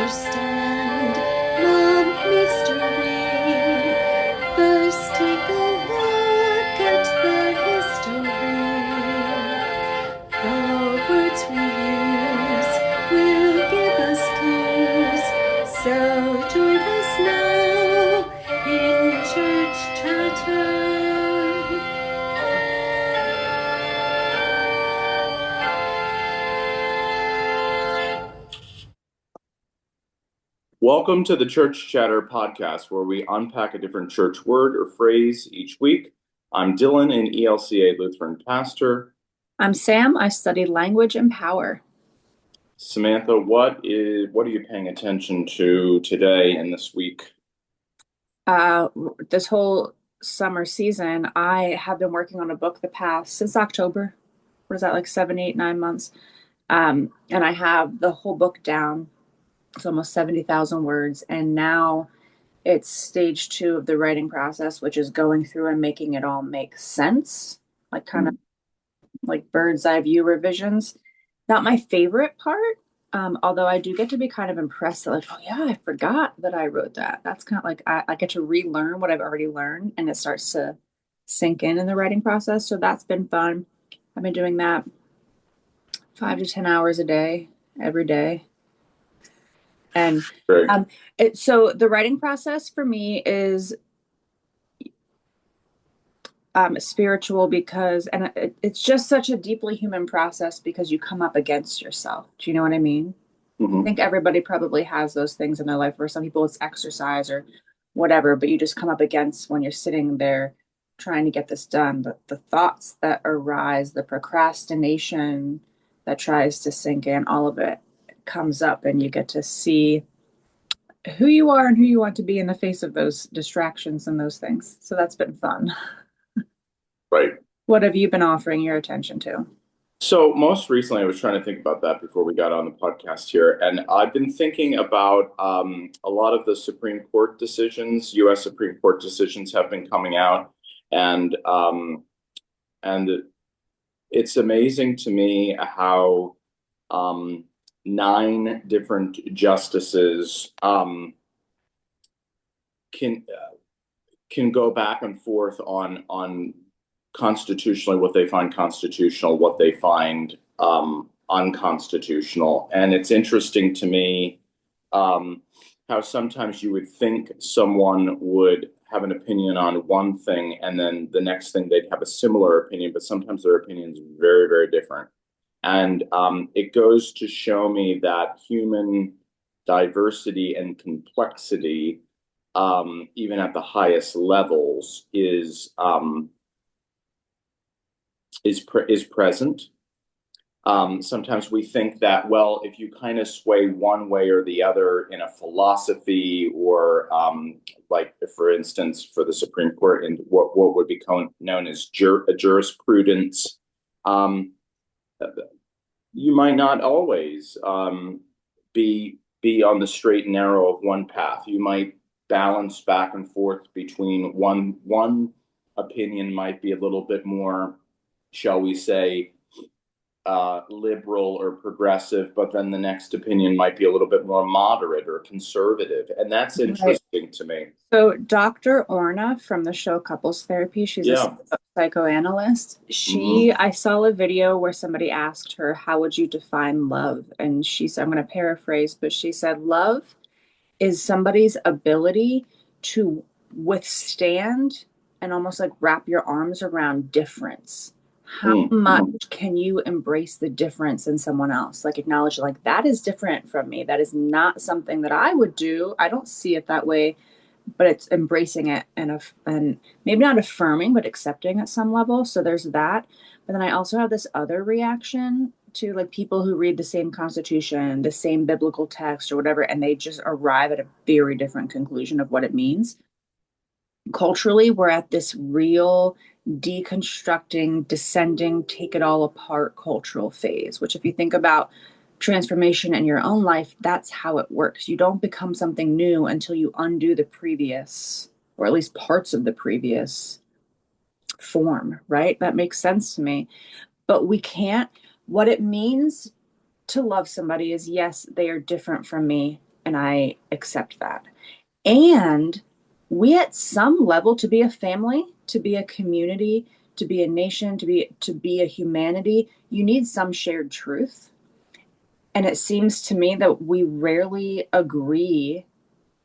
understand the mystery. First take a look at the history. The words we use will give us clues. So join us now in Church Chatter. Welcome to the Church Chatter podcast, where we unpack a different church word or phrase each week. I'm Dillon, an ELCA Lutheran pastor. I'm Sam. I study language and power. Samantha, what are you paying attention to today and this week? This whole summer season, I have been working on a book since October. What is that, like 7, 8, 9 months? And I have the whole book down. It's almost 70,000 words. And now it's stage 2 of the writing process, which is going through and making it all make sense, like kind of like bird's eye view revisions. Not my favorite part, although I do get to be kind of impressed that, like, oh yeah, I forgot that I wrote that. That's kind of like I get to relearn what I've already learned, and it starts to sink in the writing process. So that's been fun. I've been doing that 5 to 10 hours a day, every day. And so the writing process for me is spiritual because, and it's just such a deeply human process because you come up against yourself. Do you know what I mean? Mm-hmm. I think everybody probably has those things in their life. For some people it's exercise or whatever, but you just come up against when you're sitting there trying to get this done. The thoughts that arise, the procrastination that tries to sink in, all of it comes up, and you get to see who you are and who you want to be in the face of those distractions and those things. So that's been fun. Right. What have you been offering your attention to? So most recently, I was trying to think about that before we got on the podcast here, and I've been thinking about a lot of the Supreme Court decisions. U.S. Supreme Court decisions have been coming out, and it's amazing to me how 9 different justices can go back and forth on constitutionally what they find constitutional, what they find unconstitutional. And it's interesting to me how sometimes you would think someone would have an opinion on one thing, and then the next thing they'd have a similar opinion, but sometimes their opinion's very, very different. And it goes to show me that human diversity and complexity, even at the highest levels, is present. Sometimes we think that, well, if you kind of sway one way or the other in a philosophy, or like, for instance, for the Supreme Court, and what would be known as jurisprudence, you might not always be on the straight and narrow of one path. You might balance back and forth between one opinion might be a little bit more, shall we say, liberal or progressive, but then the next opinion might be a little bit more moderate or conservative. And that's interesting to me. So Dr. Orna from the show Couples Therapy, she's a psychoanalyst. I saw a video where somebody asked her, how would you define love? And she said, I'm going to paraphrase, but she said, love is somebody's ability to withstand and almost like wrap your arms around difference. How much can you embrace the difference in someone else? Like, acknowledge, like, that is different from me. That is not something that I would do. I don't see it that way, but it's embracing it and maybe not affirming, but accepting at some level. So there's that. But then I also have this other reaction to, like, people who read the same Constitution, the same biblical text or whatever, and they just arrive at a very different conclusion of what it means. Culturally, we're at this real deconstructing, descending, take it all apart cultural phase, which, if you think about transformation in your own life, that's how it works. You don't become something new until you undo the previous, or at least parts of the previous form, right? That makes sense to me. But we can't, what it means to love somebody is, yes, they are different from me, and I accept that. And we at some level, to be a family, to be a community, to be a nation, to be a humanity, you need some shared truth. And it seems to me that we rarely agree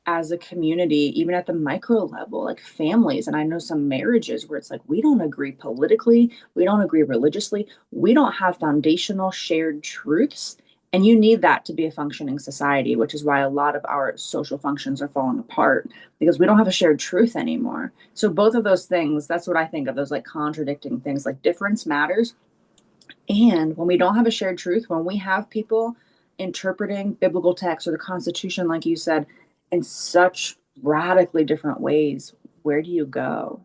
as a community, even at the micro level, like families. And I know some marriages where it's like, we don't agree politically, we don't agree religiously, we don't have foundational shared truths. And you need that to be a functioning society, which is why a lot of our social functions are falling apart because we don't have a shared truth anymore. So, both of those things, that's what I think of those like contradicting things, like difference matters. And when we don't have a shared truth, when we have people interpreting biblical texts or the Constitution, like you said, in such radically different ways, where do you go?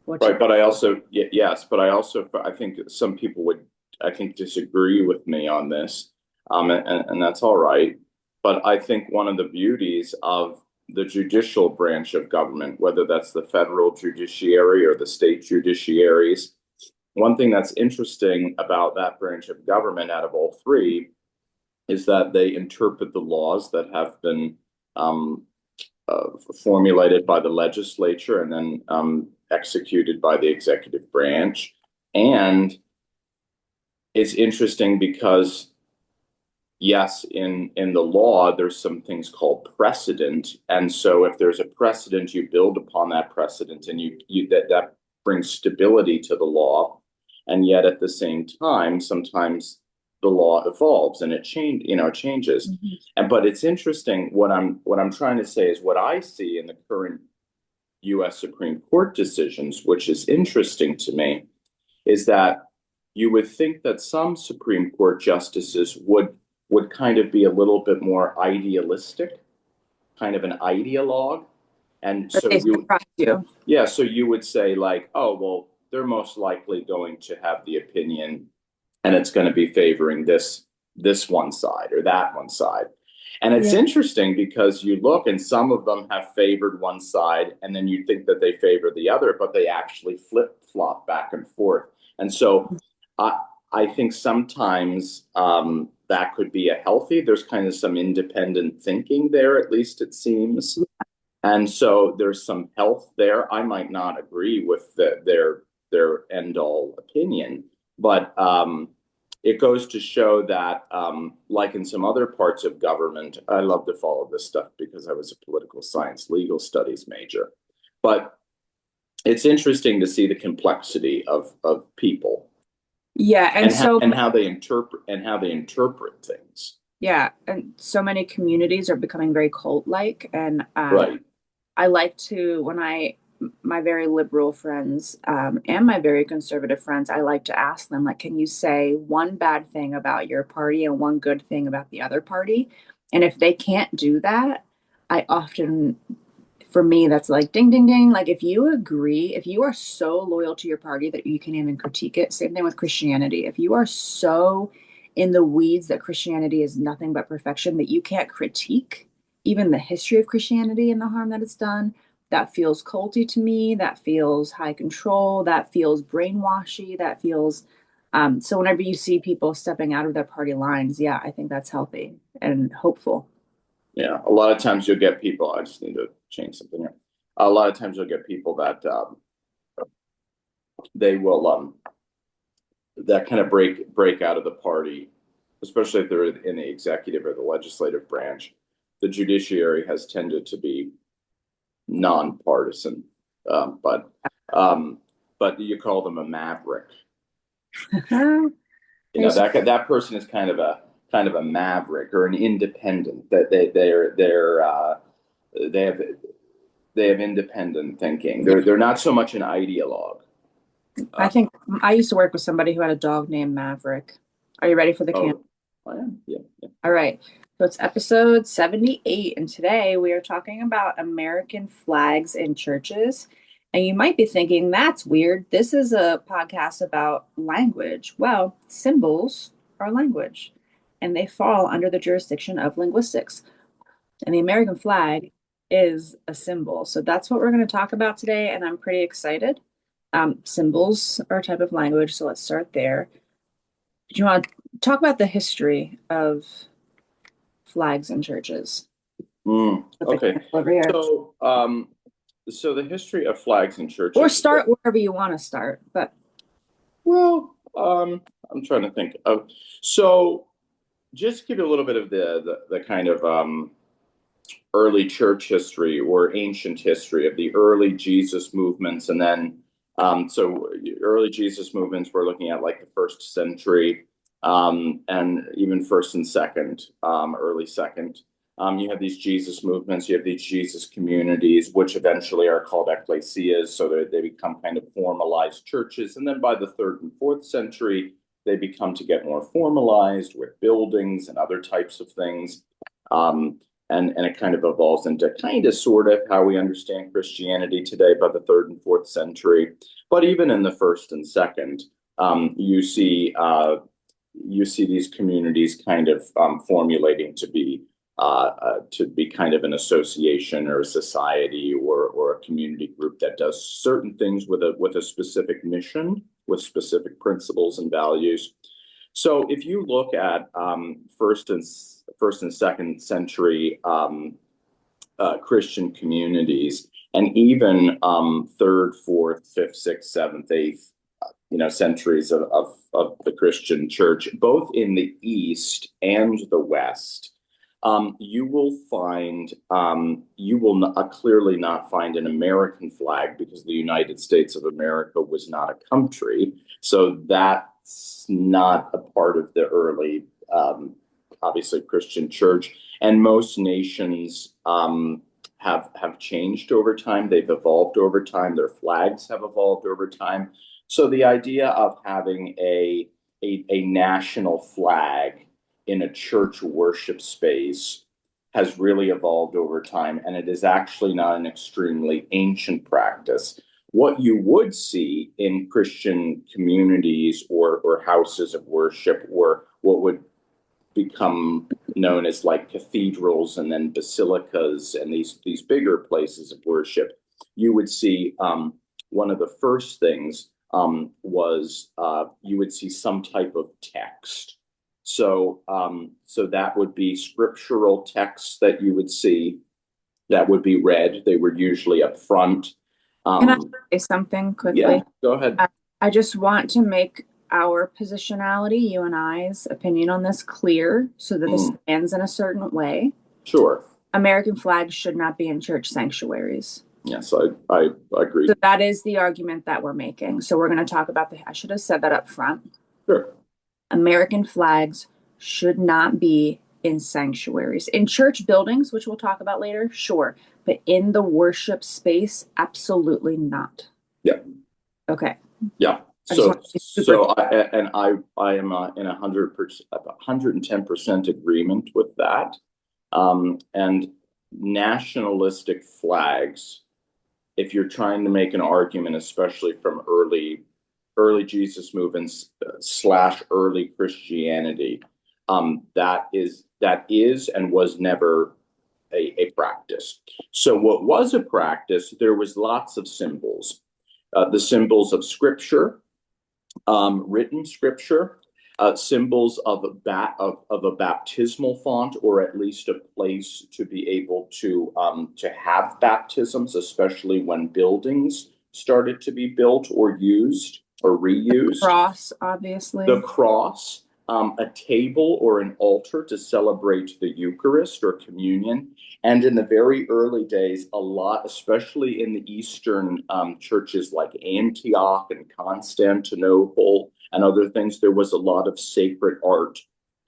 What's Right, your but I also, yes, but I also, I think some people would, I think, disagree with me on this, and that's all right. But I think one of the beauties of the judicial branch of government, whether that's the federal judiciary or the state judiciaries, one thing that's interesting about that branch of government out of all three is that they interpret the laws that have been um, formulated by the legislature and then executed by the executive branch. And it's interesting because, yes, in the law, there's some things called precedent. And so if there's a precedent, you build upon that precedent and that brings stability to the law. And yet at the same time, sometimes the law evolves and it changes. Mhm. And but it's interesting what I'm trying to say is what I see in the current US Supreme Court decisions, which is interesting to me, is that you would think that some Supreme Court justices would kind of be a little bit more idealistic, kind of an ideologue. And But so they surprise you. yeah, so you would say like, oh, well, they're most likely going to have the opinion and it's going to be favoring this one side or that one side. And it's Yeah. interesting because you look and some of them have favored one side and then you think that they favor the other, but they actually flip flop back and forth. And so I I think sometimes that could be a healthy. There's kind of some independent thinking there, at least it seems. And so there's some health there. I might not agree with their end all opinion, but it goes to show that, like in some other parts of government, I love to follow this stuff because I was a political science legal studies major. But it's interesting to see the complexity of people Yeah, and so and how they interpret things. yeah, and so many communities are becoming very cult-like, and Right. I like to when my very liberal friends and my very conservative friends, I like to ask them like, can you say one bad thing about your party and one good thing about the other party? And if they can't do that, I often for me, that's like ding, ding, ding. Like, if you agree, if you are so loyal to your party that you can even critique it, same thing with Christianity. If you are so in the weeds that Christianity is nothing but perfection, that you can't critique even the history of Christianity and the harm that it's done, that feels culty to me. That feels high control. That feels brainwashy. That feels, so whenever you see people stepping out of their party lines, yeah, I think that's healthy and hopeful. Yeah, a lot of times you'll get people. I just need to change something here. A lot of times you'll get people that they will that kind of break out of the party, especially if they're in the executive or the legislative branch. The judiciary has tended to be nonpartisan, um, but um, but you call them a maverick. You know that person is kind of a maverick or an independent. That they have they have independent thinking. They're not so much an ideologue. I think I used to work with somebody who had a dog named Maverick. Are you ready for the camp? Oh, I am. Yeah, yeah. All right. So it's episode 78, and today we are talking about American flags in churches. And you might be thinking, that's weird. This is a podcast about language. Well, symbols are language, and they fall under the jurisdiction of linguistics. And the American flag is a symbol. So that's what we're going to talk about today, and I'm pretty excited. Symbols are a type of language, so let's start there. Do you want to talk about the history of flags in churches? Okay. Over here. So the history of flags in churches. Or start wherever you want to start, but. Well, I'm trying to think of, so just to give you a little bit of the kind of early church history or ancient history of the early Jesus movements, and then so early Jesus movements we're looking at like the first century, and even first and second, early second. You have these Jesus movements, you have these Jesus communities, which eventually are called ecclesias, so they become kind of formalized churches. And then by the third and fourth century, they become to get more formalized with buildings and other types of things. And it kind of evolves into kind of sort of how we understand Christianity today by the third and fourth century. But even in the first and second, you see these communities kind of formulating to be kind of an association or a society or a community group that does certain things with a specific mission, with specific principles and values. So if you look at first and second century Christian communities, and even third, fourth, fifth, sixth, seventh, eighth, centuries of the Christian church, both in the East and the West, you will find clearly not find an American flag, because the United States of America was not a country, so that's not a part of the early, obviously, Christian church. And most nations have changed over time. They've evolved over time. Their flags have evolved over time. So the idea of having a national flag in a church worship space has really evolved over time, and it is actually not an extremely ancient practice. What you would see in Christian communities or houses of worship, or what would become known as like cathedrals and then basilicas and these bigger places of worship, you would see one of the first things was you would see some type of text. So that would be scriptural texts that you would see that would be read. They were usually up front. Can I say something quickly? Yeah, go ahead. I just want to make our positionality, you and I's opinion on this, clear, so that this stands in a certain way. Sure. American flags should not be in church sanctuaries. Yes, I agree. So that is the argument that we're making. So we're going to talk about I should have said that up front. Sure. American flags should not be in sanctuaries. In church buildings, which we'll talk about later, sure. But in the worship space, absolutely not. Yeah. Okay. Yeah. So I am in 110% agreement with that. And nationalistic flags, if you're trying to make an argument, especially from early Jesus movements / early Christianity, that is and was never a practice. So what was a practice? There was lots of symbols, the symbols of Scripture, written Scripture, symbols of a baptismal font, or at least a place to be able to have baptisms, especially when buildings started to be built or used or reused. Cross, obviously. The cross, a table or an altar to celebrate the Eucharist or communion. And in the very early days, a lot, especially in the Eastern churches like Antioch and Constantinople and other things, there was a lot of sacred art,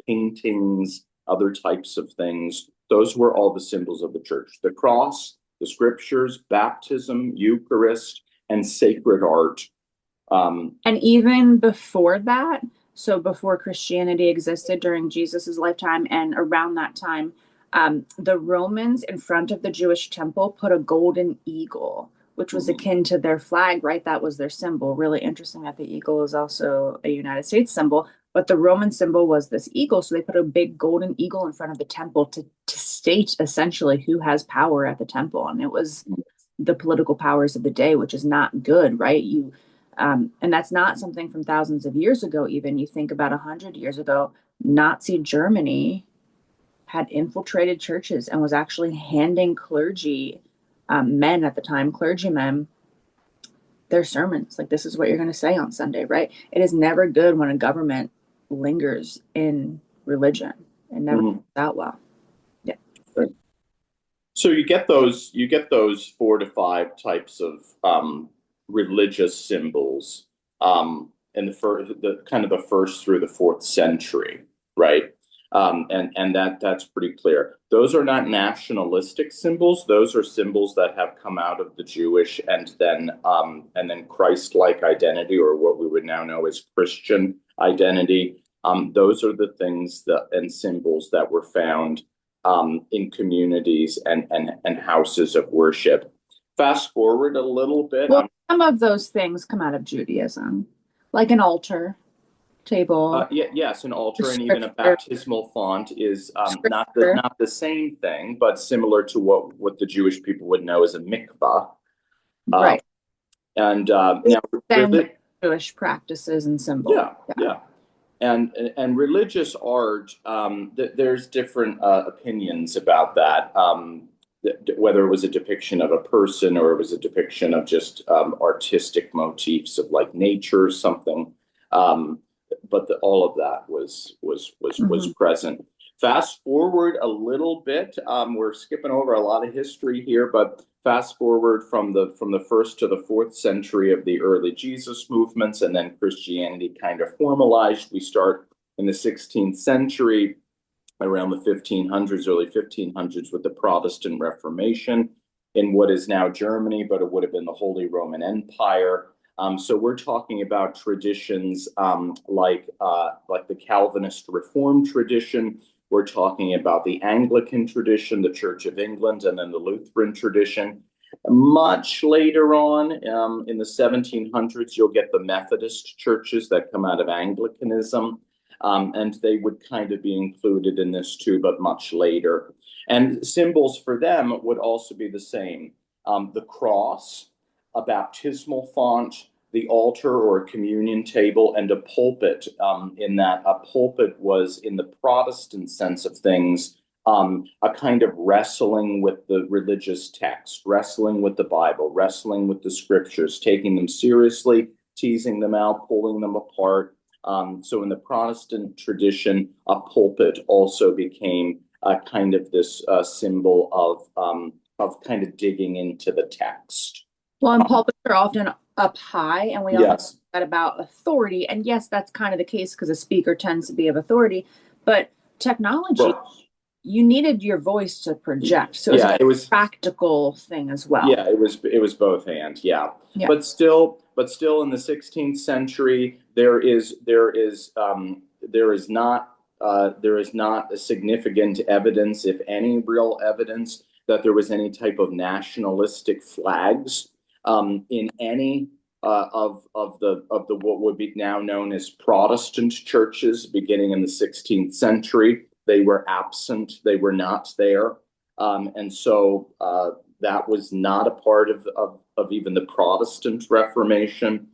paintings, other types of things. Those were all the symbols of the church: the cross, the scriptures, baptism, Eucharist, and sacred art. And even before that, so before Christianity existed, during Jesus's lifetime and around that time, the Romans in front of the Jewish temple put a golden eagle, which was akin to their flag, right? That was their symbol. Really interesting that the eagle is also a United States symbol, but the Roman symbol was this eagle. So they put a big golden eagle in front of the temple to state essentially who has power at the temple. And it was the political powers of the day, which is not good, right? And that's not something from thousands of years ago. Even you think about 100 years ago, Nazi Germany had infiltrated churches and was actually handing clergy, men at the time, clergymen, their sermons. Like, this is what you're going to say on Sunday, right? It is never good when a government lingers in religion. It never goes out well. Yeah. Right. So you get those 4 to 5 types of religious symbols in the first through the 4th century, right? And that's pretty clear. Those are not nationalistic symbols. Those are symbols that have come out of the Jewish and then Christ-like identity, or what we would now know as Christian identity. Those are the things and symbols that were found in communities and houses of worship. Fast forward a little bit. Well, some of those things come out of Judaism, like an altar table. Yes, an altar and even a baptismal font is not the same thing, but similar to what the Jewish people would know as a mikvah. Right. And now Jewish practices and symbols. Yeah. And religious art, there's different opinions about that. Whether it was a depiction of a person or it was a depiction of just artistic motifs of like nature or something. But all of that was present. Fast forward a little bit. We're skipping over a lot of history here, but fast forward from the 1st to the 4th century of the early Jesus movements, and then Christianity kind of formalized. We start in the 16th century, around the 1500s, early 1500s, with the Protestant Reformation in what is now Germany, but it would have been the Holy Roman Empire. So we're talking about traditions like the Calvinist Reformed tradition. We're talking about the Anglican tradition, the Church of England, and then the Lutheran tradition. Much later on, in the 1700s, you'll get the Methodist churches that come out of Anglicanism, and they would kind of be included in this too, but much later. And symbols for them would also be the same. The cross, a baptismal font, the altar or a communion table, and a pulpit, in that a pulpit was, in the Protestant sense of things, a kind of wrestling with the religious text, wrestling with the Bible, wrestling with the scriptures, taking them seriously, teasing them out, pulling them apart. So in the Protestant tradition, a pulpit also became a kind of this symbol of kind of digging into the text. Well, and pulpits are often up high, and we often say that about authority. And yes, that's kind of the case because a speaker tends to be of authority. But technology, you needed your voice to project, so it was a practical thing as well. Yeah, it was both and. Yeah. But still in the 16th century, there is not a significant evidence, if any real evidence, that there was any type of nationalistic flags in any of the what would be now known as Protestant churches beginning in the 16th century. They were absent. They were not there. And so that was not a part of even the Protestant Reformation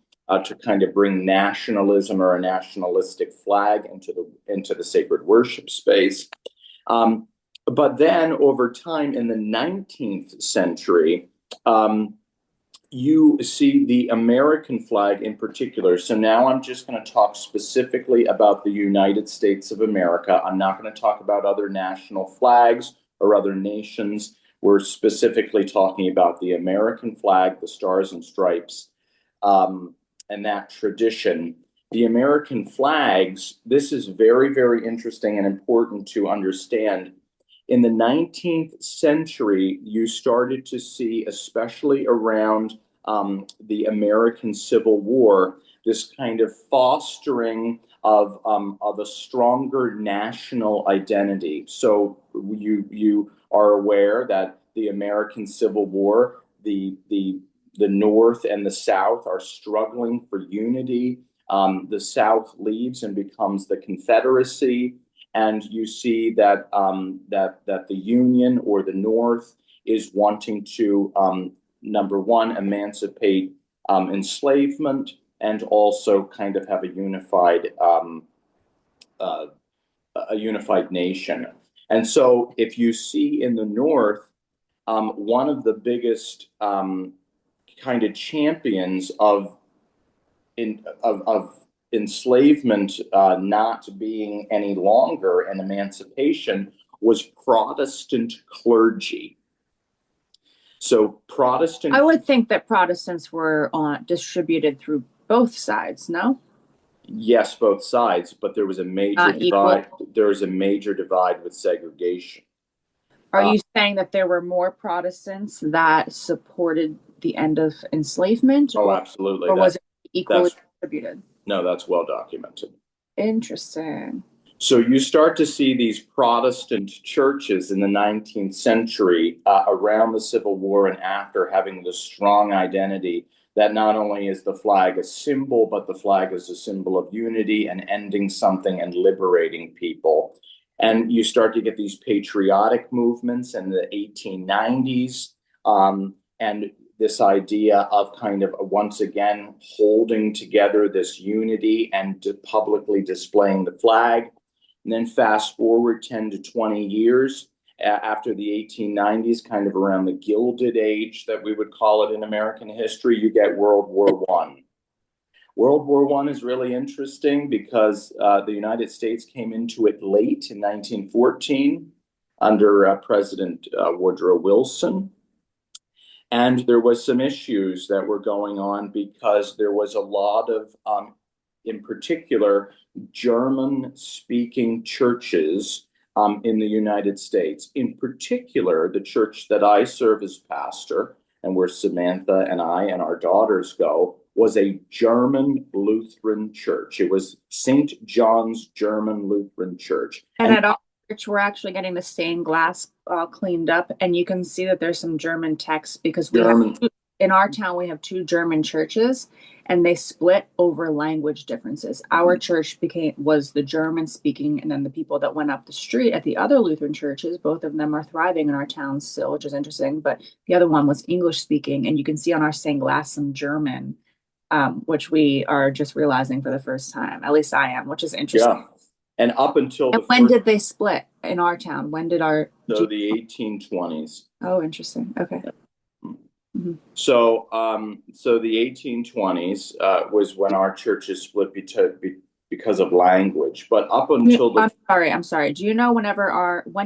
to kind of bring nationalism or a nationalistic flag into the sacred worship space. But then over time in the 19th century, you see the American flag in particular. So now I'm just going to talk specifically about the United States of America. I'm not going to talk about other national flags or other nations. We're specifically talking about the American flag, the stars and stripes, and that tradition. The American flags, this is very, very interesting and important to understand. In the 19th century, you started to see, especially around the American Civil War, this kind of fostering of a stronger national identity. So you are aware that the American Civil War, the North and the South are struggling for unity. The South leaves and becomes the Confederacy. And you see that the Union or the North is wanting to, number one, emancipate enslavement, and also kind of have a unified nation. And so if you see in the North, one of the biggest kind of champions of enslavement not being any longer and emancipation was Protestant clergy. So Protestant. I would think that Protestants were distributed through both sides, no? Yes, both sides, but there was a major divide. There was a major divide with segregation. Are you saying that there were more Protestants that supported the end of enslavement? Oh, absolutely. Or was it equally distributed? No, that's well documented. Interesting. So you start to see these Protestant churches in the 19th century around the Civil War and after having this strong identity that not only is the flag a symbol, but the flag is a symbol of unity and ending something and liberating people. And you start to get these patriotic movements in the 1890s, and this idea of kind of once again holding together this unity and publicly displaying the flag. And then fast forward 10 to 20 years after the 1890s, kind of around the Gilded Age that we would call it in American history, you get World War I. World War I is really interesting because the United States came into it late in 1914 under President Woodrow Wilson. And there was some issues that were going on because there was a lot of, in particular, German-speaking churches in the United States. In particular, the church that I serve as pastor, and where Samantha and I and our daughters go, was a German Lutheran church. It was St. John's German Lutheran Church. And at our church, we're actually getting the stained glass all cleaned up, and you can see that there's some German text because in our town we have two German churches, and they split over language differences. Our church was the German speaking, and then the people that went up the street at the other Lutheran churches, both of them are thriving in our town still, which is interesting. But the other one was English speaking, and you can see on our stained glass some German, which we are just realizing for the first time. At least I am, which is interesting. Yeah. And up until when did they split in our town? When did our the 1820s? Oh, interesting. Okay. Mm-hmm. So the 1820s was when our churches split because of language. But up until I'm sorry. Do you know when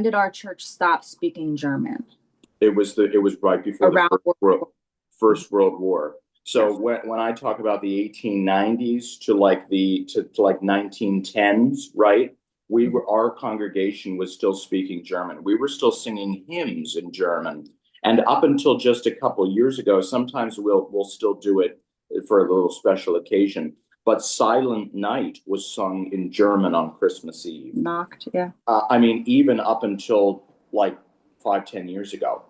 did our church stop speaking German? It was right before the First World War. So yes. when I talk about the 1890s to like 1910s, right? Our congregation was still speaking German. We were still singing hymns in German. And up until just a couple of years ago, sometimes we'll still do it for a little special occasion. But Silent Night was sung in German on Christmas Eve. Knocked, yeah. I mean, even up until like 5-10 years ago.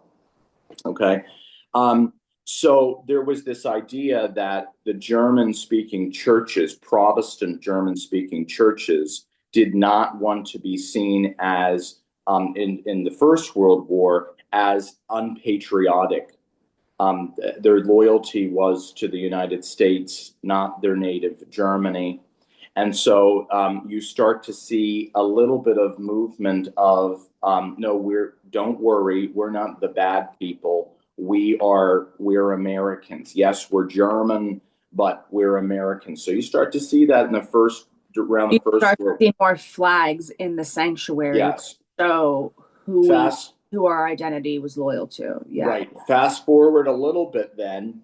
Okay. So there was this idea that the German-speaking churches, Protestant German-speaking churches, did not want to be seen as, in the First World War, as unpatriotic. Their loyalty was to the United States, not their native Germany. And so you start to see a little bit of movement of, no, don't worry, we're not the bad people. We're Americans. Yes, we're German, but we're Americans. So you start to see that in the first round. You start to see more flags in the sanctuary. Yes. So who our identity was loyal to. Yeah. Right. Fast forward a little bit, then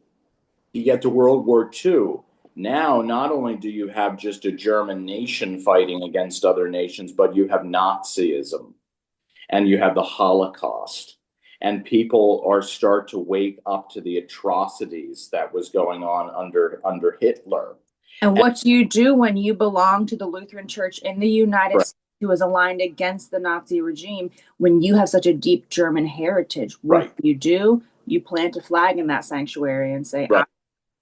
you get to World War II. Now, not only do you have just a German nation fighting against other nations, but you have Nazism and you have the Holocaust. And people start to wake up to the atrocities that was going on under Hitler. And what do you do when you belong to the Lutheran Church in the United States, who is aligned against the Nazi regime, when you have such a deep German heritage? What do? You plant a flag in that sanctuary and say, I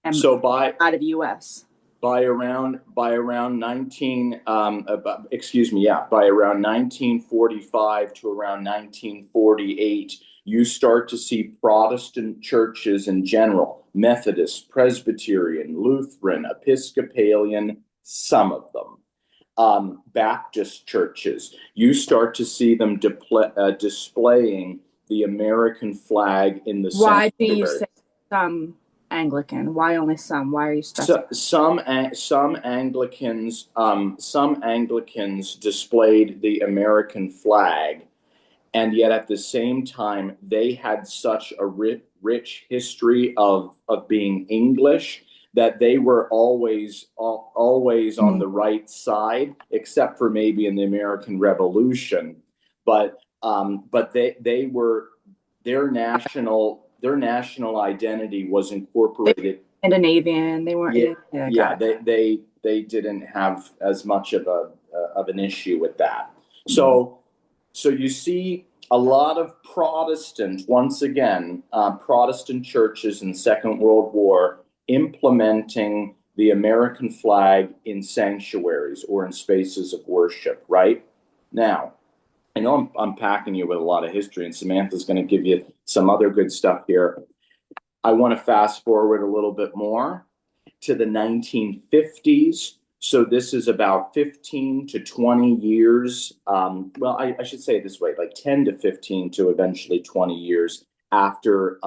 am out of U.S. By around 1945 to around 1948, you start to see Protestant churches in general, Methodist, Presbyterian, Lutheran, Episcopalian, some of them, Baptist churches, you start to see them displaying the American flag in the Why do you sanctuary. say some Anglican? Why only some? Why are you So, specifying? some Anglicans displayed the American flag, and yet at the same time they had such a rich history of being English that they were always on the right side, except for maybe in the American Revolution. But they were their national identity was incorporated. Scandinavian. They weren't. Yeah, they didn't have as much of an issue with that. So you see a lot of once again, Protestant churches in the Second World War implementing the American flag in sanctuaries or in spaces of worship, right? Now, I know I'm unpacking you with a lot of history, and Samantha's going to give you some other good stuff here. I want to fast forward a little bit more to the 1950s. So this is about 15 to 20 years. Well, I should say it this way, like 10 to 15 to eventually 20 years after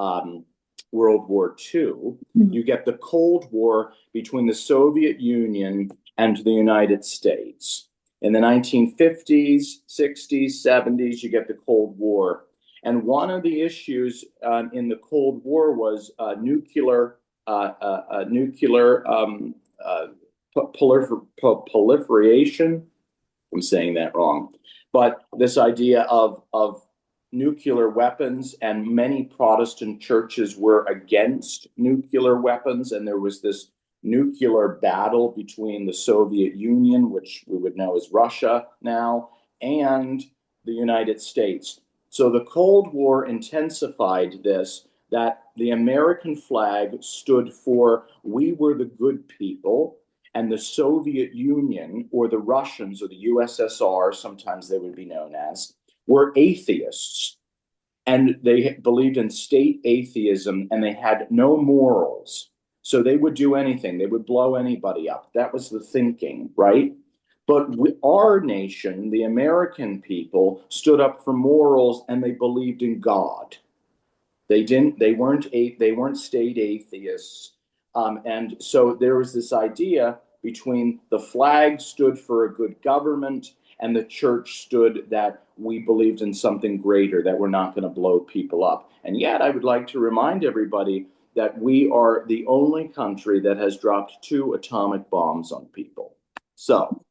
World War II. You get the Cold War between the Soviet Union and the United States. In the 1950s, 60s, 70s, you get the Cold War. And one of the issues in the Cold War was nuclear proliferation. I'm saying that wrong, but this idea of nuclear weapons, and many Protestant churches were against nuclear weapons, and there was this nuclear battle between the Soviet Union, which we would know as Russia now, and the United States. So the Cold War intensified this, that the American flag stood for we were the good people, and the Soviet Union, or the Russians, or the USSR, sometimes they would be known as, were atheists. And they believed in state atheism, and they had no morals. So they would do anything. They would blow anybody up. That was the thinking, right? But our nation, the American people, stood up for morals, and they believed in God. They weren't state atheists. And so there was this idea between the flag stood for a good government, and the church stood that we believed in something greater, that we're not going to blow people up. And yet I would like to remind everybody that we are the only country that has dropped 2 atomic bombs on people. So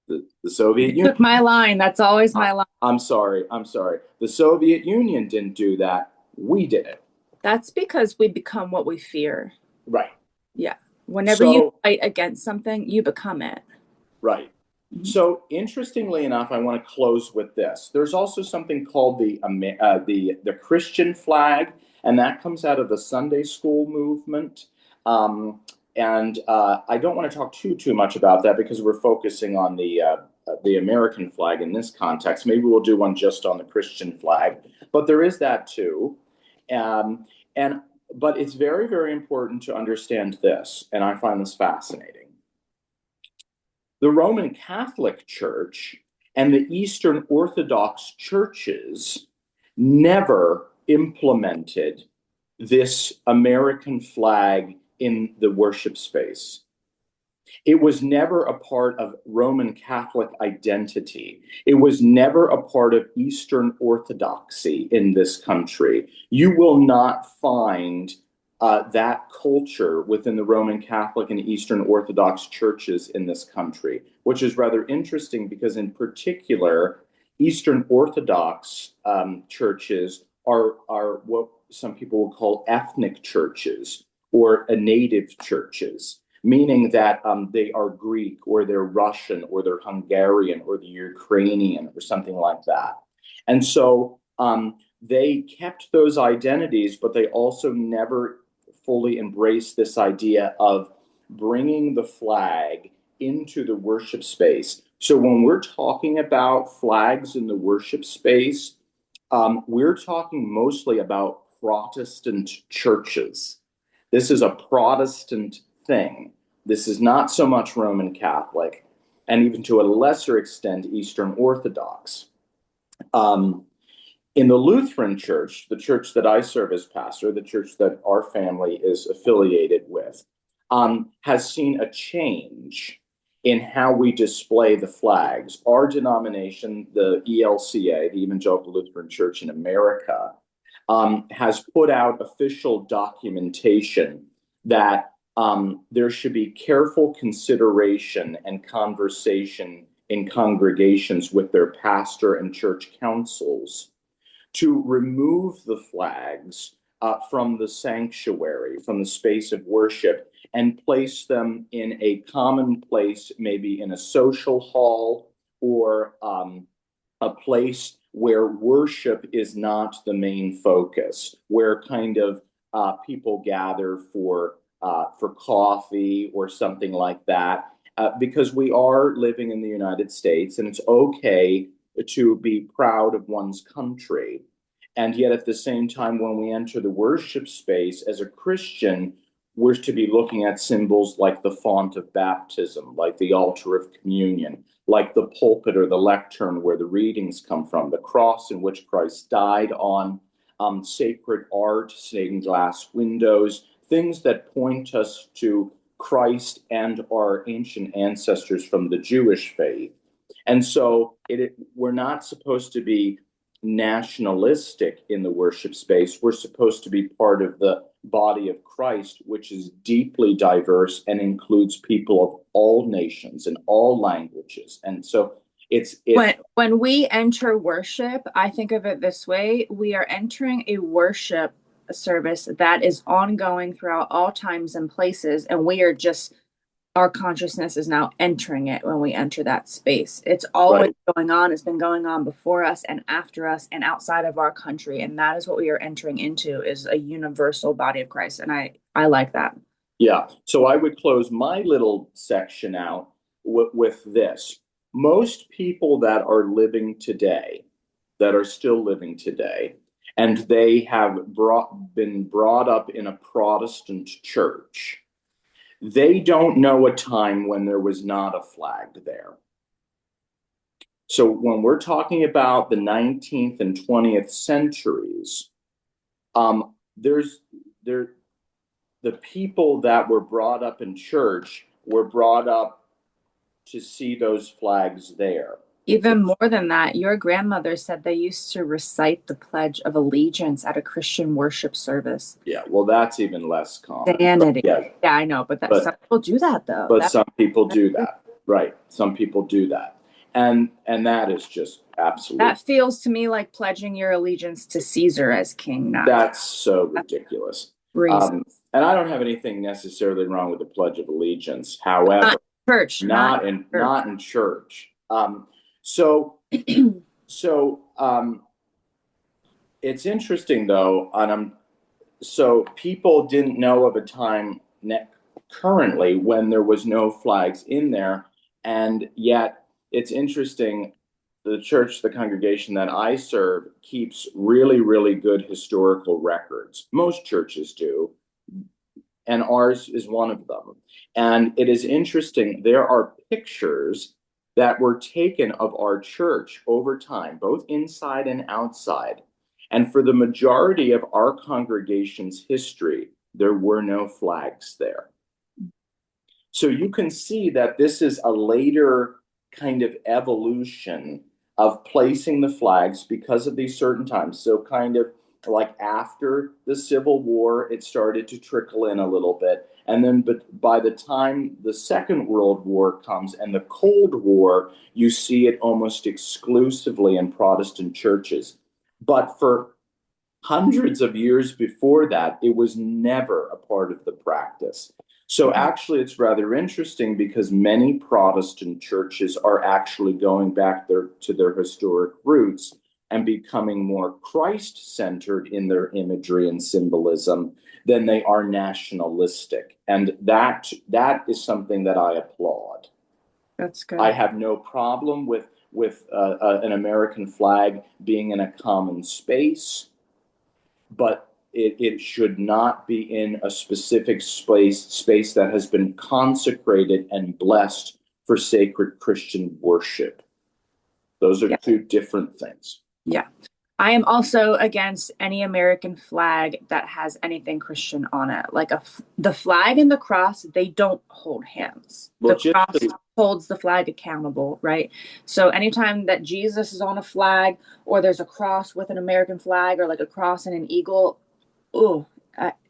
the Soviet Union took my line. That's always my line. I'm sorry. The Soviet Union didn't do that. We did it. That's because we become what we fear. Right. Yeah. Whenever you fight against something, you become it. Right. So interestingly enough, I want to close with this. There's also something called the Christian flag, and that comes out of the Sunday school movement. And I don't want to talk too much about that because we're focusing on the American flag in this context. Maybe we'll do one just on the Christian flag, but there is that too. But it's very, very important to understand this, and I find this fascinating. The Roman Catholic Church and the Eastern Orthodox churches never implemented this American flag in the worship space. It was never a part of Roman Catholic identity. It was never a part of Eastern Orthodoxy in this country. You will not find that culture within the Roman Catholic and Eastern Orthodox churches in this country, which is rather interesting because in particular, Eastern Orthodox churches are what some people would call ethnic churches or native churches, meaning that they are Greek or they're Russian or they're Hungarian or the Ukrainian or something like that. And so they kept those identities, but they also never fully embraced this idea of bringing the flag into the worship space. So when we're talking about flags in the worship space, we're talking mostly about Protestant churches. This is a Protestant thing. This is not so much Roman Catholic. and even to a lesser extent, Eastern Orthodox. In the Lutheran Church, the church that I serve as pastor, the church that our family is affiliated with, has seen a change in how we display the flags. Our denomination, the ELCA, the Evangelical Lutheran Church in America, has put out official documentation that there should be careful consideration and conversation in congregations with their pastor and church councils to remove the flags from the sanctuary, from the space of worship, and place them in a common place, maybe in a social hall or a place where worship is not the main focus, where kind of people gather for coffee or something like that, because we are living in the United States, and it's okay to be proud of one's country. And yet at the same time, when we enter the worship space as a Christian, we're to be looking at symbols like the font of baptism, like the altar of communion, like the pulpit or the lectern where the readings come from, the cross in which Christ died on, sacred art, stained glass windows, things that point us to Christ and our ancient ancestors from the Jewish faith. And so we're not supposed to be nationalistic in the worship space. We're supposed to be part of the body of Christ, which is deeply diverse and includes people of all nations and all languages. And so it's when we enter worship, I think of it this way: we are entering a worship service that is ongoing throughout all times and places, and we are just, our consciousness is now entering it when we enter that space. It's always going on. It's been going on before us and after us and outside of our country. And that is what we are entering into, is a universal body of Christ. And I like that. Yeah. So I would close my little section out with this. Most people that are living today, that are still living today, and they have been brought up in a Protestant church, they don't know a time when there was not a flag there. So when we're talking about the 19th and 20th centuries, the people that were brought up in church were brought up to see those flags there. Even more than that, your grandmother said they used to recite the Pledge of Allegiance at a Christian worship service. Yeah, well, that's even less common. Sanity. Yeah, I know, but some people do that, though. But some people do that, right? Some people do that, and that is just absolutely. That feels to me like pledging your allegiance to Caesar as king. That's so ridiculous. And I don't have anything necessarily wrong with the Pledge of Allegiance. However, not in church. So it's interesting though, so people didn't know of a time currently when there was no flags in there, and yet it's interesting, the church, the congregation that I serve, keeps really, really good historical records. Most churches do, and ours is one of them. And it is interesting, there are pictures that were taken of our church over time, both inside and outside. And for the majority of our congregation's history, there were no flags there. So you can see that this is a later kind of evolution of placing the flags because of these certain times. So kind of like after the Civil War, it started to trickle in a little bit. And then but by the time the Second World War comes and the Cold War, you see it almost exclusively in Protestant churches. But for hundreds of years before that, it was never a part of the practice. So actually, it's rather interesting because many Protestant churches are actually going back to their historic roots and becoming more Christ-centered in their imagery and symbolism than they are nationalistic. And that is something that I applaud. That's good. I have no problem with an American flag being in a common space, but it should not be in a specific space that has been consecrated and blessed for sacred Christian worship. Those are two different things. Yeah. I am also against any American flag that has anything Christian on it. Like the flag and the cross, they don't hold hands. Well, the cross holds the flag accountable, right? So anytime that Jesus is on a flag, or there's a cross with an American flag, or like a cross and an eagle,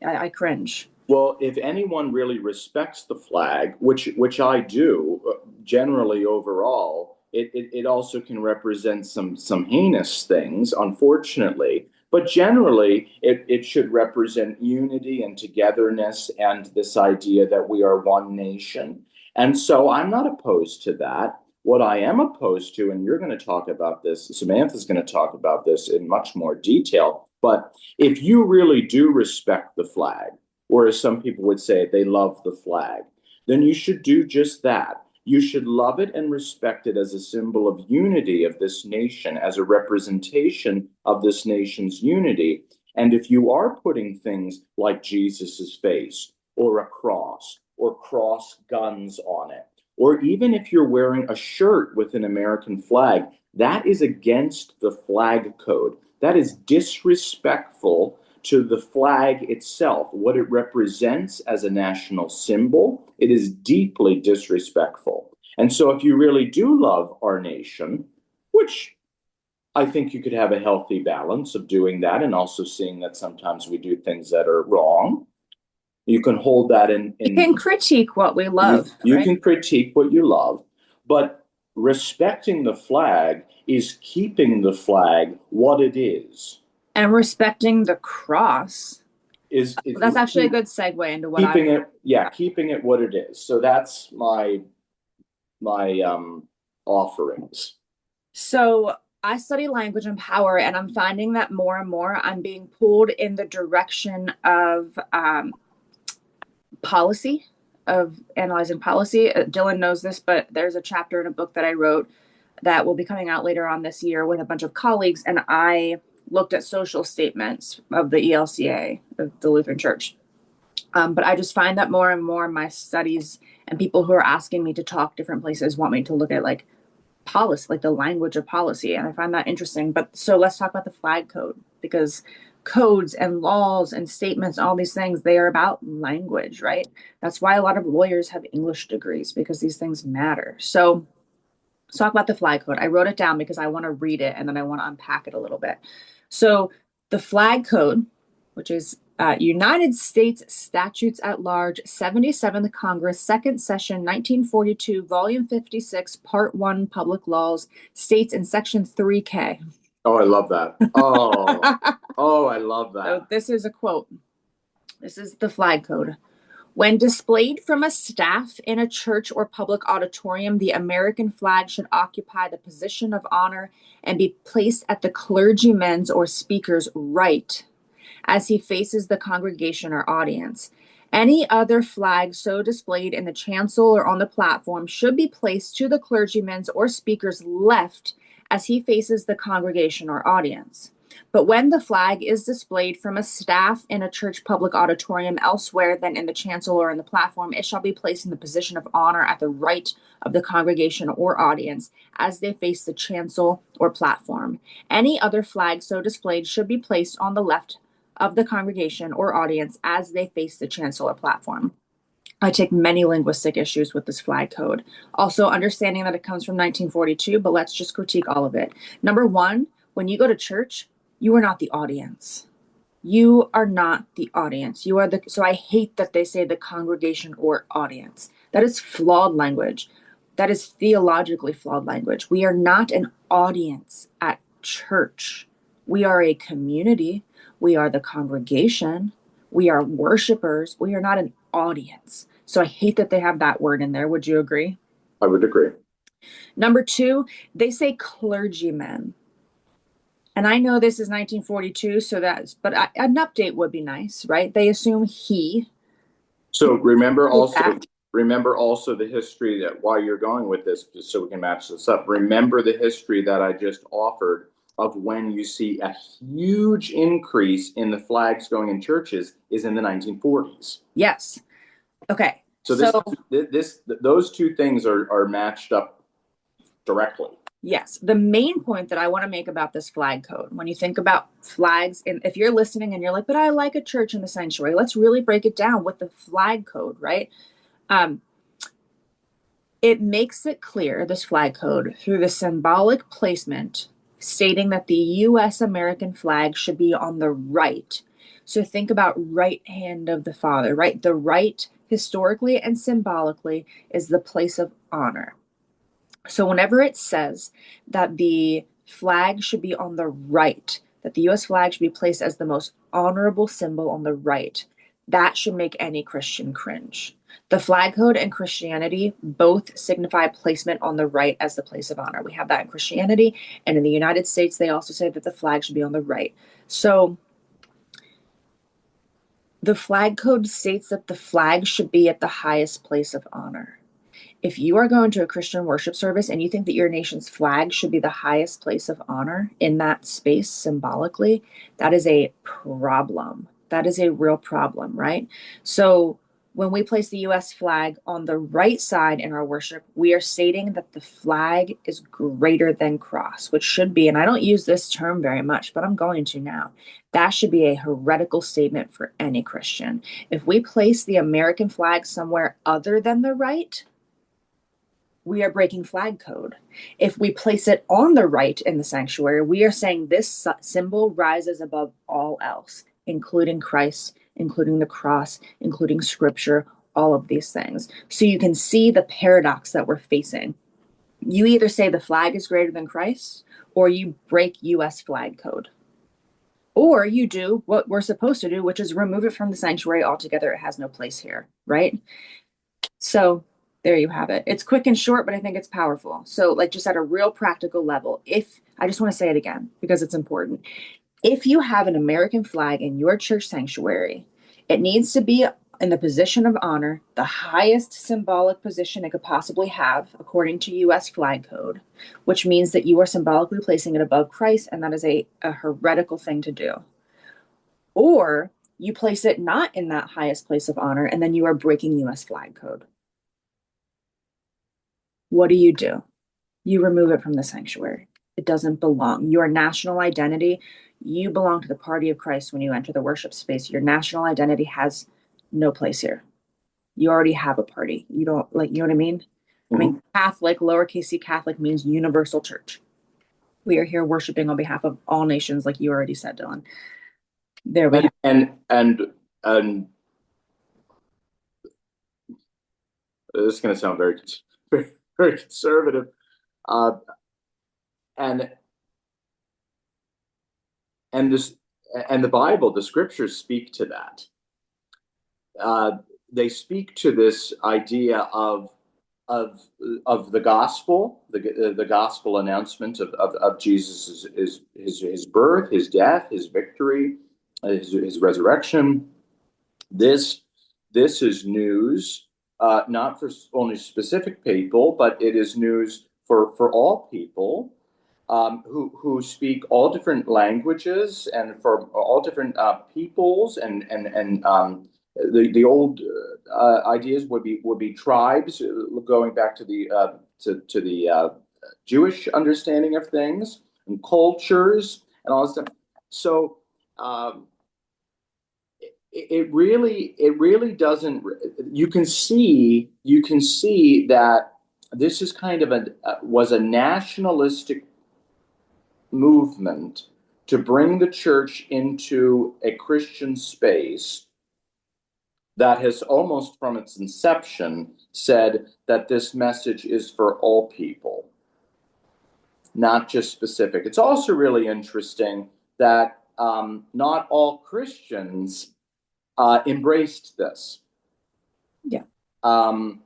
I cringe. Well, if anyone really respects the flag, which I do, generally overall, it also can represent some heinous things, unfortunately. But generally, it should represent unity and togetherness and this idea that we are one nation. And so I'm not opposed to that. What I am opposed to, and you're going to talk about this, Samantha's going to talk about this in much more detail, but if you really do respect the flag, or as some people would say, they love the flag, then you should do just that. You should love it and respect it as a symbol of unity of this nation, as a representation of this nation's unity. And if you are putting things like Jesus's face, or a cross, or cross guns on it, or even if you're wearing a shirt with an American flag, that is against the flag code. That is disrespectful to the flag itself, what it represents as a national symbol. It is deeply disrespectful. And so if you really do love our nation, which I think you could have a healthy balance of doing that and also seeing that sometimes we do things that are wrong, you can hold that in you can critique what we love. You can critique what you love, but respecting the flag is keeping the flag what it is. And respecting the cross that's actually a good segue into what keeping it what it is. So that's my offerings. So I study language and power, and I'm finding that more and more I'm being pulled in the direction of policy, of analyzing policy. Dillon knows this, but there's a chapter in a book that I wrote that will be coming out later on this year with a bunch of colleagues, and I looked at social statements of the ELCA, of the Lutheran Church. But I just find that more and more my studies and people who are asking me to talk different places want me to look at like policy, like the language of policy. And I find that interesting. But so let's talk about the flag code, because codes and laws and statements, all these things, they are about language, right? That's why a lot of lawyers have English degrees, because these things matter. So let's talk about the flag code. I wrote it down because I want to read it and then I want to unpack it a little bit. So the flag code, which is United States Statutes at Large, 77th Congress, Second Session, 1942, Volume 56, Part 1, Public Laws, states in Section 3K. Oh, I love that. Oh, I love that. So this is a quote. This is the flag code. When displayed from a staff in a church or public auditorium, the American flag should occupy the position of honor and be placed at the clergyman's or speaker's right as he faces the congregation or audience. Any other flag so displayed in the chancel or on the platform should be placed to the clergyman's or speaker's left as he faces the congregation or audience. But when the flag is displayed from a staff in a church public auditorium elsewhere than in the chancel or in the platform, it shall be placed in the position of honor at the right of the congregation or audience as they face the chancel or platform. Any other flag so displayed should be placed on the left of the congregation or audience as they face the chancel or platform. I take many linguistic issues with this flag code. Also understanding that it comes from 1942, but let's just critique all of it. Number one, when you go to church, you are not the audience. You are not the audience. You are the, so I hate that they say the congregation or audience. That is flawed language. That is theologically flawed language. We are not an audience at church. We are a community. We are the congregation. We are worshipers. We are not an audience. So I hate that they have that word in there. Would you agree? I would agree. Number two, they say clergymen. And I know this is 1942, so that's, but an update would be nice, right? They assume he. So remember also the history that while you're going with this, just so we can match this up, remember the history that I just offered of when you see a huge increase in the flags going in churches is in the 1940s. Yes. Okay. So those two things are matched up directly. Yes. The main point that I want to make about this flag code, when you think about flags, and if you're listening and you're like, but I like a church in the sanctuary, let's really break it down with the flag code, right? It makes it clear, this flag code, through the symbolic placement stating that the U.S. American flag should be on the right. So think about right hand of the Father, right? The right, historically and symbolically, is the place of honor. So whenever it says that the flag should be on the right, that the U.S. flag should be placed as the most honorable symbol on the right, that should make any Christian cringe. The flag code and Christianity both signify placement on the right as the place of honor. We have that in Christianity, and in the United States, they also say that the flag should be on the right. So the flag code states that the flag should be at the highest place of honor. If you are going to a Christian worship service and you think that your nation's flag should be the highest place of honor in that space symbolically, that is a problem. That is a real problem, right? So when we place the US flag on the right side in our worship, we are stating that the flag is greater than cross, which should be, and I don't use this term very much, but I'm going to now. That should be a heretical statement for any Christian. If we place the American flag somewhere other than the right, we are breaking flag code. If we place it on the right in the sanctuary, we are saying this symbol rises above all else, including Christ, including the cross, including scripture, all of these things. So you can see the paradox that we're facing. You either say the flag is greater than Christ, or you break US flag code. Or you do what we're supposed to do, which is remove it from the sanctuary altogether. It has no place here, right? So there you have it. It's quick and short, but I think it's powerful. So like just at a real practical level, if I just want to say it again because it's important. If you have an American flag in your church sanctuary, it needs to be in the position of honor, the highest symbolic position it could possibly have, according to US flag code, which means that you are symbolically placing it above Christ, and that is a heretical thing to do. Or you place it not in that highest place of honor, and then you are breaking US flag code. What do? You remove it from the sanctuary. It doesn't belong. Your national identity, you belong to the party of Christ when you enter the worship space. Your national identity has no place here. You already have a party. You don't, like, you know what I mean? Mm-hmm. I mean, Catholic, lowercase c Catholic, means universal church. We are here worshiping on behalf of all nations, like you already said, Dillon. There we go. And this is going to sound very, very, very conservative. And the Bible, the scriptures speak to that. They speak to this idea of the gospel, the gospel announcement of Jesus' his birth, his death, his victory, his resurrection. This is news, not for only specific people, but it is news for all people who speak all different languages and for all different peoples and the old ideas would be tribes, going back to the Jewish understanding of things and cultures and all this stuff. So it really doesn't. You can see that this is kind of was a nationalistic movement to bring the church into a Christian space that has almost from its inception said that this message is for all people, not just specific. It's also really interesting that not all Christians embraced this. Yeah.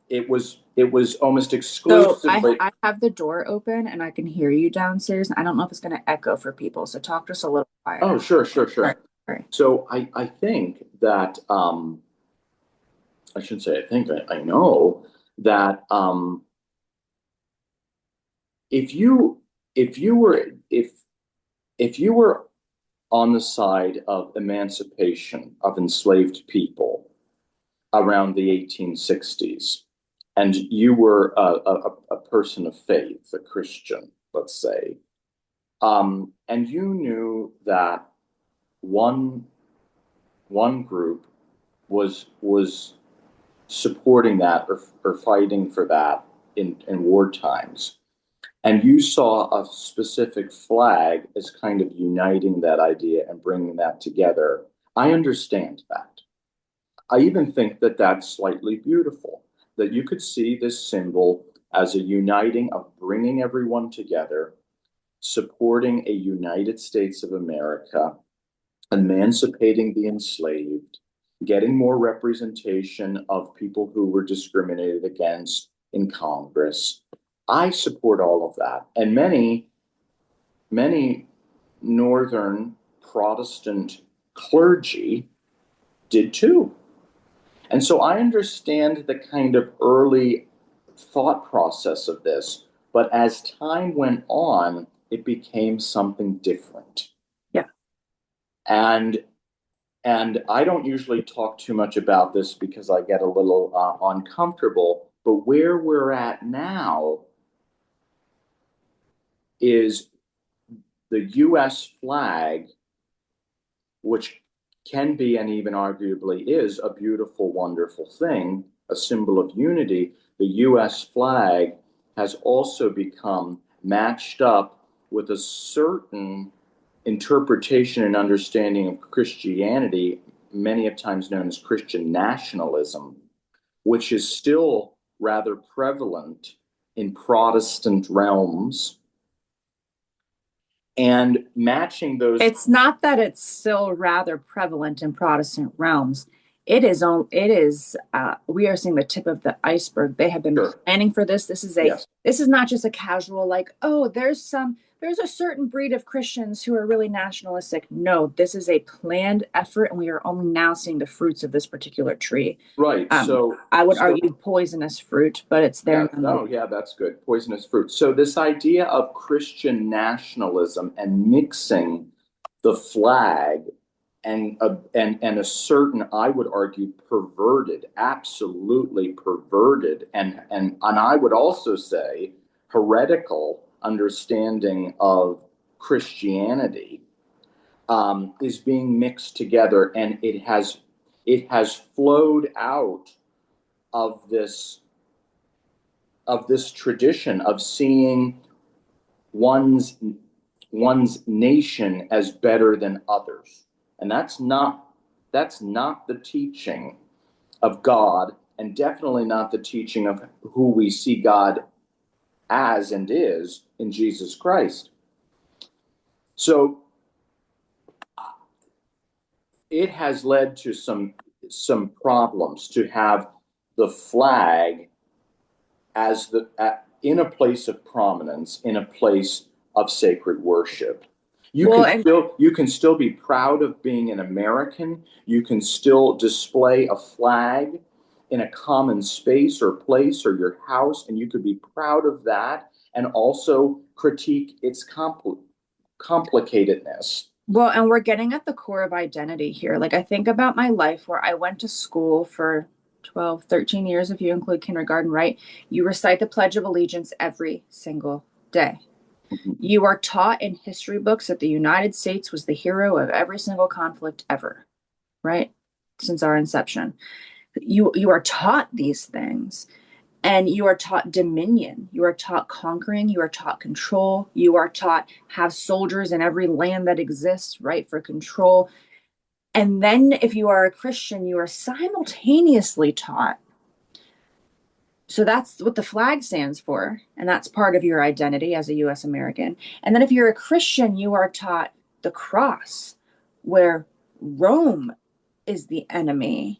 It was almost exclusively. So I have the door open and I can hear you downstairs. I don't know if it's going to echo for people, so talk to us a little quieter. Oh, sure. Right. So I think that I shouldn't say I think, I know that if you were on the side of emancipation of enslaved people, around the 1860s, and you were a person of faith, a Christian, let's say, and you knew that one group was supporting that or fighting for that in war times, and you saw a specific flag as kind of uniting that idea and bringing that together. I understand that. I even think that that's slightly beautiful, that you could see this symbol as a uniting of bringing everyone together, supporting a United States of America, emancipating the enslaved, getting more representation of people who were discriminated against in Congress. I support all of that. And many Northern Protestant clergy did too. And so I understand the kind of early thought process of this, but as time went on, it became something different. Yeah. And I don't usually talk too much about this because I get a little uncomfortable, but where we're at now is the US flag, which can be and even arguably is a beautiful, wonderful thing, a symbol of unity. The US flag has also become matched up with a certain interpretation and understanding of Christianity, many of times known as Christian nationalism, which is still rather prevalent in Protestant realms. And matching those. It's not that it's still rather prevalent in Protestant realms. It is we are seeing the tip of the iceberg. They have been Sure. planning for this. This is Yes. this is not just a casual, like, oh, there's a certain breed of Christians who are really nationalistic. No, this is a planned effort, and we are only now seeing the fruits of this particular tree. Right. So I would argue poisonous fruit, but it's there. Yeah, oh, yeah, that's good. Poisonous fruit. So this idea of Christian nationalism and mixing the flag and a certain, I would argue, perverted, absolutely perverted, and I would also say heretical understanding of Christianity is being mixed together, and it has flowed out of this tradition of seeing one's nation as better than others, and that's not the teaching of God, and definitely not the teaching of who we see God as and is in Jesus Christ. So it has led to some problems to have the flag as in a place of prominence, in a place of sacred worship. You can still be proud of being an American. You can still display a flag in a common space or place or your house, and you could be proud of that and also critique its complicatedness. Well, and we're getting at the core of identity here. Like, I think about my life where I went to school for 12, 13 years, if you include kindergarten, right? You recite the Pledge of Allegiance every single day. Mm-hmm. You are taught in history books that the United States was the hero of every single conflict ever, right? Since our inception. You are taught these things. And you are taught dominion. You are taught conquering. You are taught control. You are taught have soldiers in every land that exists, right, for control. And then if you are a Christian, you are simultaneously taught. So that's what the flag stands for. And that's part of your identity as a U.S. American. And then if you're a Christian, you are taught the cross, where Rome is the enemy.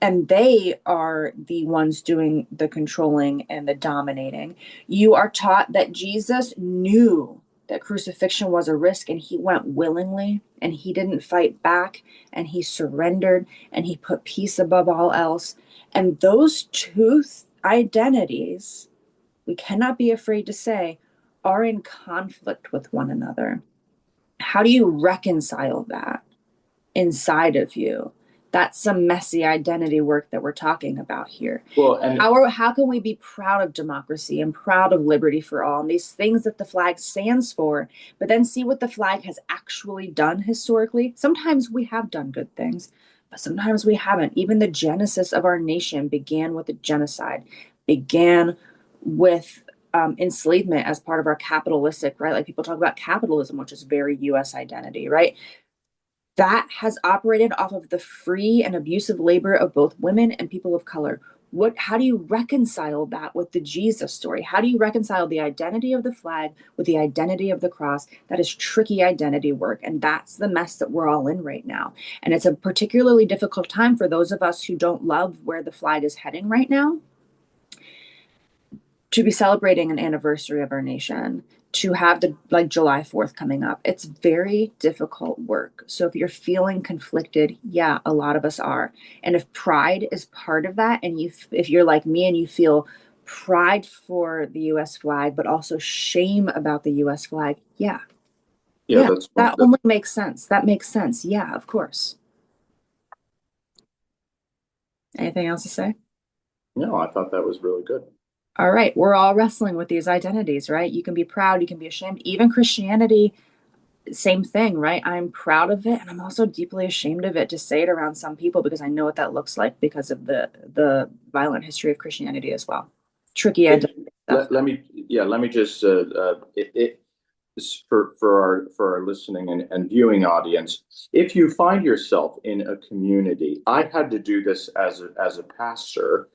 And they are the ones doing the controlling and the dominating. You are taught that Jesus knew that crucifixion was a risk, and he went willingly, and he didn't fight back, and he surrendered, and he put peace above all else. And those two identities, we cannot be afraid to say, are in conflict with one another. How do you reconcile that inside of you? That's some messy identity work that we're talking about here. Well, and How can we be proud of democracy and proud of liberty for all and these things that the flag stands for, but then see what the flag has actually done historically? Sometimes we have done good things, but sometimes we haven't. Even the genesis of our nation began with a genocide, began with enslavement as part of our capitalistic, right? Like people talk about capitalism, which is very US identity, right? That has operated off of the free and abusive labor of both women and people of color. How do you reconcile that with the Jesus story? How do you reconcile the identity of the flag with the identity of the cross? That is tricky identity work. And that's the mess that we're all in right now. And it's a particularly difficult time for those of us who don't love where the flag is heading right now to be celebrating an anniversary of our nation, to have the July 4th coming up. It's very difficult work. So if you're feeling conflicted, yeah, a lot of us are. And if pride is part of that, and if you're like me and you feel pride for the US flag, but also shame about the US flag, yeah. yeah, That only makes sense. That makes sense. Yeah, of course. Anything else to say? no, I thought that was really good. All right, we're all wrestling with these identities, right? You can be proud, you can be ashamed. Even Christianity, same thing, right? I'm proud of it, and I'm also deeply ashamed of it to say it around some people because I know what that looks like because of the violent history of Christianity as well. Tricky identity stuff. Let me just for our listening and viewing audience, if you find yourself in a community, I had to do this as a pastor.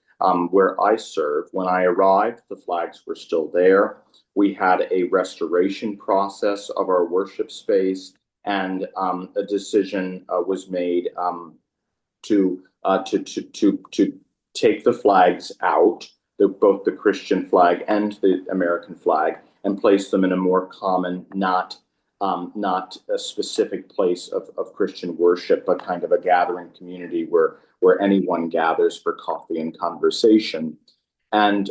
Where I served, when I arrived, the flags were still there. We had a restoration process of our worship space, and a decision was made to take the flags out, both the Christian flag and the American flag, and place them in a more common, not a specific place of Christian worship, but kind of a gathering community where anyone gathers for coffee and conversation. And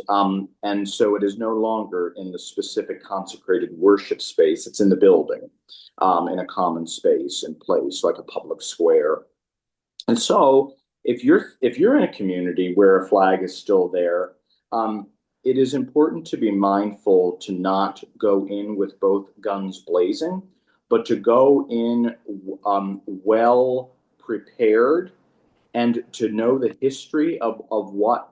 so it is no longer in the specific consecrated worship space. It's in the building, in a common space and place, like a public square. And so if you're in a community where a flag is still there, it is important to be mindful to not go in with both guns blazing, but to go in well prepared and to know the history of what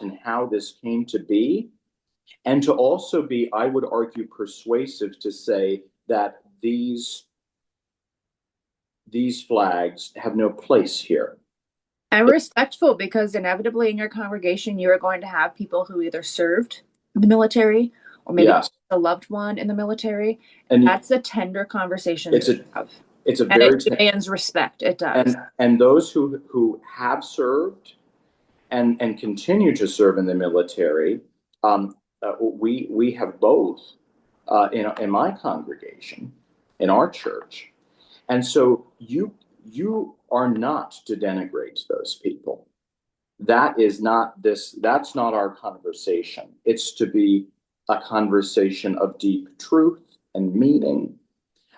and how this came to be, and to also be, I would argue, persuasive to say that these flags have no place here. And respectful, because inevitably in your congregation, you are going to have people who either served the military or maybe Yes. a loved one in the military. And that's a tender conversation it's to have. It's a and very it demands respect. It does. And those who have served and continue to serve in the military, we have both in my congregation, in our church, and so you are not to denigrate those people. That's not our conversation. It's to be a conversation of deep truth and meaning.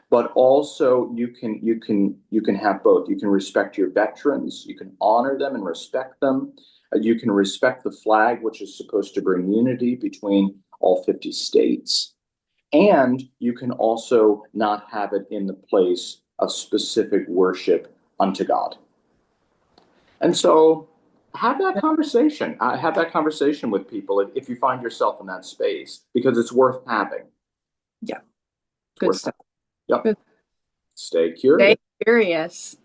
But also you can have both. You can respect your veterans, you can honor them and respect them. You can respect the flag, which is supposed to bring unity between all 50 states. And you can also not have it in the place of specific worship unto God. And so have that conversation. Have that conversation with people if you find yourself in that space, because it's worth having. Yeah. Good stuff. Yep. Good. Stay curious. Stay curious.